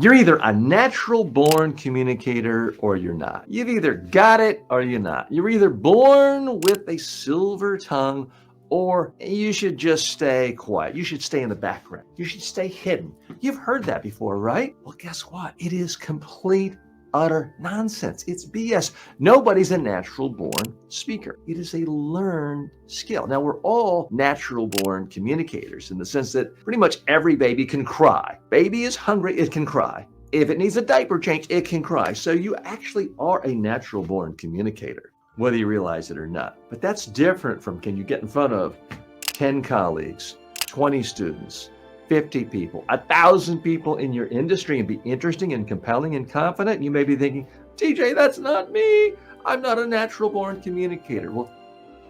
You're either a natural born communicator or you're not. You've either got it or you're not. You're either born with a silver tongue or you should just stay quiet. You should stay in the background. You should stay hidden. You've heard that before, right? Well, guess what? It is complete, utter nonsense. It's BS. Nobody's a natural born speaker. It is a learned skill. Now, we're all natural born communicators in the sense that pretty much every baby can cry. Baby is hungry, it can cry. If it needs a diaper change, it can cry. So you actually are a natural born communicator, whether you realize it or not. But that's different from, can you get in front of 10 colleagues, 20 students, 50 people, 1,000 people in your industry and be interesting and compelling and confident? You may be thinking, TJ, that's not me. I'm not a natural born communicator. Well,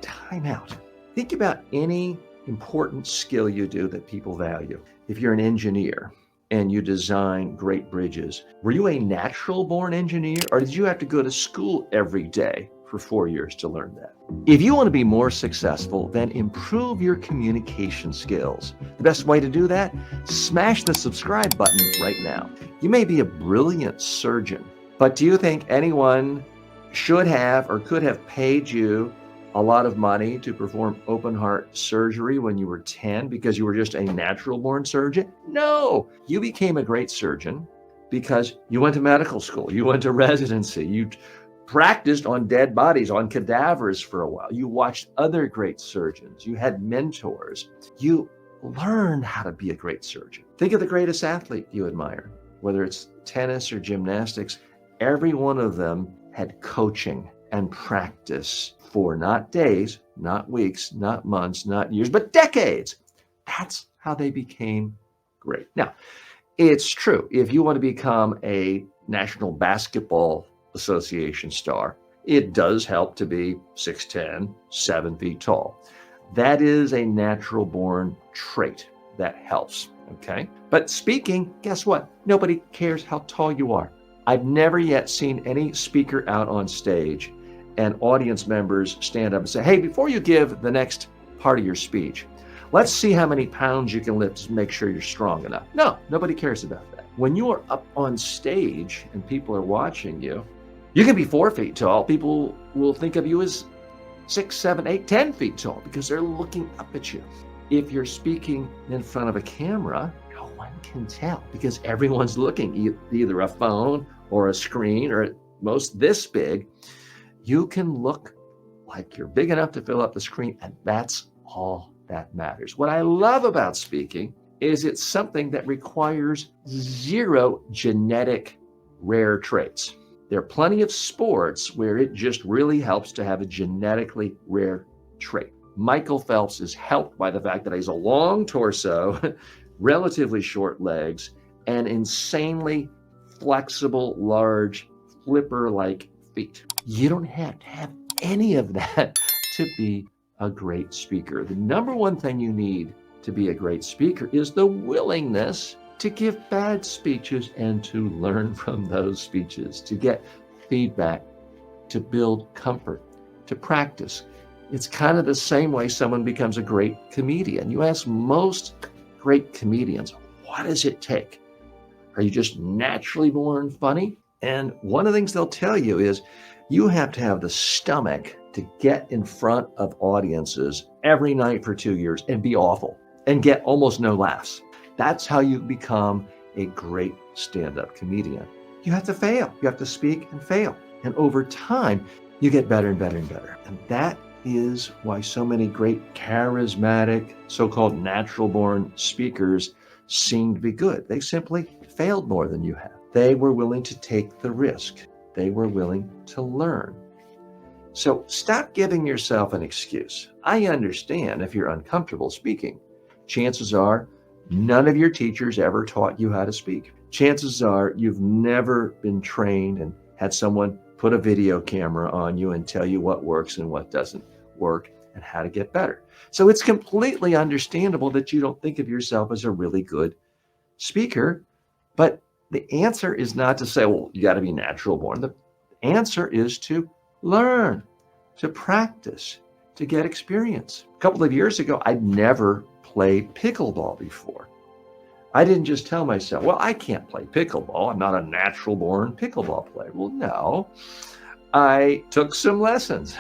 time out. Think about any important skill you do that people value. If you're an engineer and you design great bridges, were you a natural born engineer or did you have to go to school every day for 4 years to learn that? If you want to be more successful, then improve your communication skills. The best way to do that? Smash the subscribe button right now. You may be a brilliant surgeon, but do you think anyone should have or could have paid you a lot of money to perform open heart surgery when you were 10 because you were just a natural born surgeon? No, you became a great surgeon because you went to medical school, you went to residency, you practiced on dead bodies, on cadavers for a while. You watched other great surgeons. You had mentors. You learned how to be a great surgeon. Think of the greatest athlete you admire, whether it's tennis or gymnastics. Every one of them had coaching and practice for not days, not weeks, not months, not years, but decades. That's how they became great. Now, it's true. If you want to become a National Basketball Association star, it does help to be 6'10", 7 feet tall. That is a natural born trait that helps, okay? But speaking, guess what? Nobody cares how tall you are. I've never yet seen any speaker out on stage and audience members stand up and say, hey, before you give the next part of your speech, let's see how many pounds you can lift to make sure you're strong enough. No, nobody cares about that. When you are up on stage and people are watching you, you can be 4 feet tall. People will think of you as 6, 7, 8, 10 feet tall because they're looking up at you. If you're speaking in front of a camera, no one can tell because everyone's looking, either a phone or a screen or at most this big. You can look like you're big enough to fill up the screen, and that's all that matters. What I love about speaking is it's something that requires 0 genetic rare traits. There are plenty of sports where it just really helps to have a genetically rare trait. Michael Phelps is helped by the fact that he has a long torso, relatively short legs, and insanely flexible, large, flipper-like feet. You don't have to have any of that to be a great speaker. The number one thing you need to be a great speaker is the willingness to give bad speeches and to learn from those speeches, to get feedback, to build comfort, to practice. It's kind of the same way someone becomes a great comedian. You ask most great comedians, what does it take? Are you just naturally born funny? And one of the things they'll tell you is you have to have the stomach to get in front of audiences every night for 2 years and be awful and get almost no laughs. That's how you become a great stand-up comedian. You have to fail. You have to speak and fail. And over time, you get better and better and better. And that is why so many great charismatic, so-called natural-born speakers seem to be good. They simply failed more than you have. They were willing to take the risk. They were willing to learn. So stop giving yourself an excuse. I understand if you're uncomfortable speaking. Chances are none of your teachers ever taught you how to speak. Chances are you've never been trained and had someone put a video camera on you and tell you what works and what doesn't work and how to get better. So it's completely understandable that you don't think of yourself as a really good speaker, but the answer is not to say, well, you got to be natural born. The answer is to learn, to practice, to get experience. A couple of years ago, I'd never played pickleball before. I didn't just tell myself, well, I can't play pickleball. I'm not a natural born pickleball player. Well, no, I took some lessons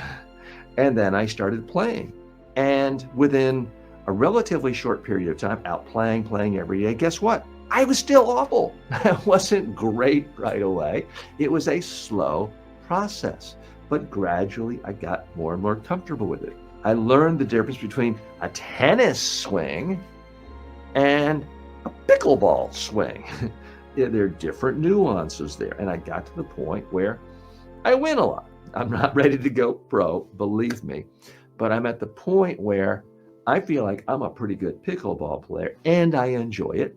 and then I started playing. And within a relatively short period of time, out playing every day, guess what? I was still awful. I wasn't great right away. It was a slow process, but gradually I got more and more comfortable with it. I learned the difference between a tennis swing and a pickleball swing. There are different nuances there. And I got to the point where I win a lot. I'm not ready to go pro, believe me, but I'm at the point where I feel like I'm a pretty good pickleball player and I enjoy it.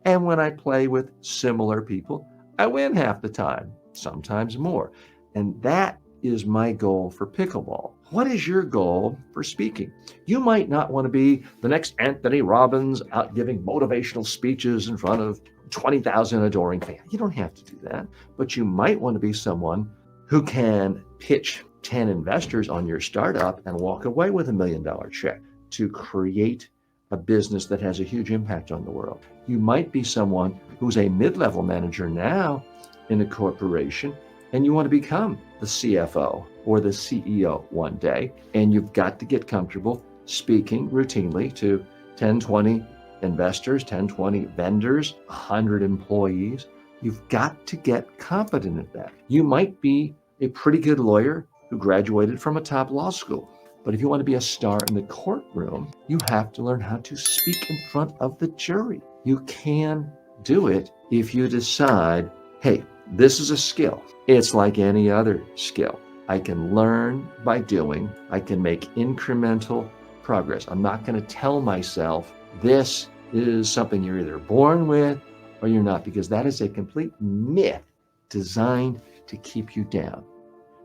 And when I play with similar people, I win half the time, sometimes more. And that is my goal for pickleball. What is your goal for speaking? You might not want to be the next Anthony Robbins out giving motivational speeches in front of 20,000 adoring fans. You don't have to do that, but you might want to be someone who can pitch 10 investors on your startup and walk away with $1 million check to create a business that has a huge impact on the world. You might be someone who's a mid-level manager now in a corporation, and you want to become the CFO or the CEO one day, and you've got to get comfortable speaking routinely to 10, 20 investors, 10, 20 vendors, 100 employees. You've got to get competent at that. You might be a pretty good lawyer who graduated from a top law school, but if you want to be a star in the courtroom, you have to learn how to speak in front of the jury. You can do it if you decide, hey, this is a skill. It's like any other skill. I can learn by doing. I can make incremental progress. I'm not going to tell myself this is something you're either born with or you're not, because that is a complete myth designed to keep you down.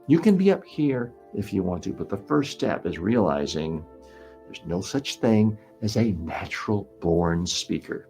You can be up here if you want to, but the first step is realizing there's no such thing as a natural born speaker.